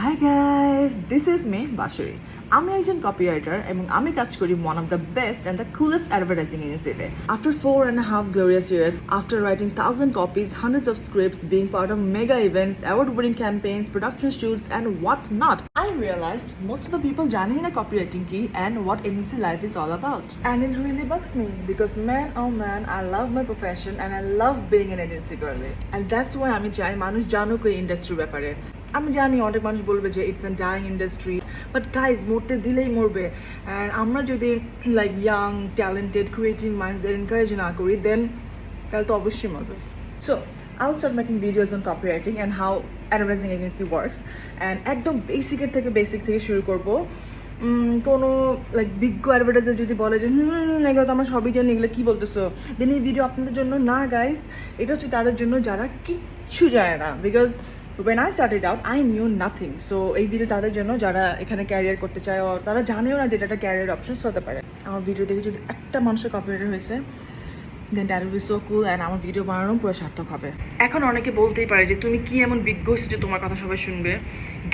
Hi guys, this is me, Bashari. I'm an copywriter and I'm working one of the best and the coolest advertising agency. After 4.5 glorious years, after writing 1,000 copies, hundreds of scripts, being part of mega events, award-winning campaigns, production shoots, and whatnot, I realized most of the people don't know copywriting key and what agency life is all about. And it really bugs me because man, oh man, I love my profession and I love being an agency girly. And that's why I'm চাই মানুষ জানুক এই industry ব্যাপারে। আমি জানি অনেক মানুষ বলবে যে it's an dying industry, but guys মরতে দিলেই মরবে। অ্যান্ড আমরা যদি লাইক ইয়াং ট্যালেন্টেড ক্রিয়েটিভ মাইন্ডসদের এনকারেজ না করি দেন তাহলে তো অবশ্যই মরবে। So I'll start making videos on copywriting and how advertising agency works, and একদম বেসিকের থেকে শুরু করব। কোনো লাইক বিজ্ঞ অ্যাডভার্টাইজার যদি বলে যে এগুলো তো আমরা সবই জানি, এগুলো কী বলতেছো, দেন এই ভিডিও আপনাদের জন্য না গাইজ, এটা হচ্ছে তাদের জন্য যারা কিচ্ছু জানে না। Because when I started out, I knew nothing. So এই ভিডিও তাদের জন্য যারা এখানে ক্যারিয়ার করতে চায়, আর তারা জানেও না যে এটা একটা ক্যারিয়ার অপশনস হতে পারে। আমার ভিডিও দেখে যদি একটা মানুষের কপিরাইটার হয়েছে then that will be so cool, and আমার ভিডিও বানানো পুরো সার্থক হবে। এখন অনেকে বলতেই পারে যে তুমি কি এমন বিজ্ঞ হচ্ছে যে তোমার কথা সবাই শুনবে।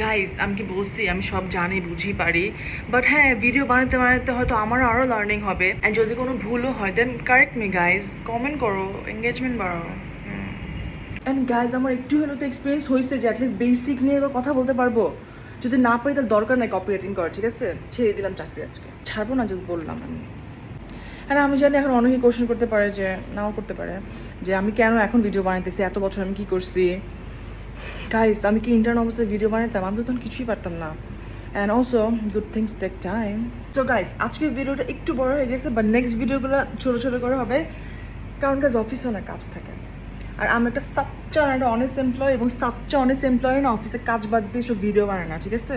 গাইজ, আমি কি বলছি আমি সব জানি বুঝি পারি, বাট হ্যাঁ ভিডিও বানাতে বানাতে হয়তো আমারও আরও লার্নিং হবে। অ্যান্ড যদি কোনো ভুলও হয় দেন কারেক্ট মি গাইজ, কমেন্ট করো, এঙ্গেজমেন্ট বাড়াও। অ্যান্ড গাইজ, আমার একটু হলেও তো এক্সপিরিয়েন্স হয়েছে যে অ্যাটলিস্ট বেসিক নিয়ে এবার কথা বলতে পারবো। যদি না পারি তাহলে দরকার নাই কপিরাইটিং করার, ঠিক আছে? ছেড়ে দিলাম চাকরি, আজকে ছাড়বো না, জাস্ট বললাম আমি। হ্যাঁ, আমি জানি এখন অনেকেই কোশ্চেন করতে পারে, যে নাও করতে পারে, যে আমি কেন এখন ভিডিও বানাইতেছি, এত বছর আমি কী করছি। গাইজ, আমি কি ইন্টার্ন অবস্থায় ভিডিও বানাইতাম? আমি তো তখন কিছুই পারতাম না। And also good things take time. So guys, আজকের ভিডিওটা একটু বড় হয়ে গেছে, বাট নেক্সট ভিডিওগুলো ছোটো ছোটো করে হবে, কারণ গাইজ অফিসে অনেক কাজ থাকে। আর আমি একটা সাচ্চা একটা অনেস্ট এমপ্লয়, এবং সাচ্চা অনেস্ট এমপ্লয় না অফিসে কাজ বাদ দিয়ে সব ভিডিও বানায় না, ঠিক আছে?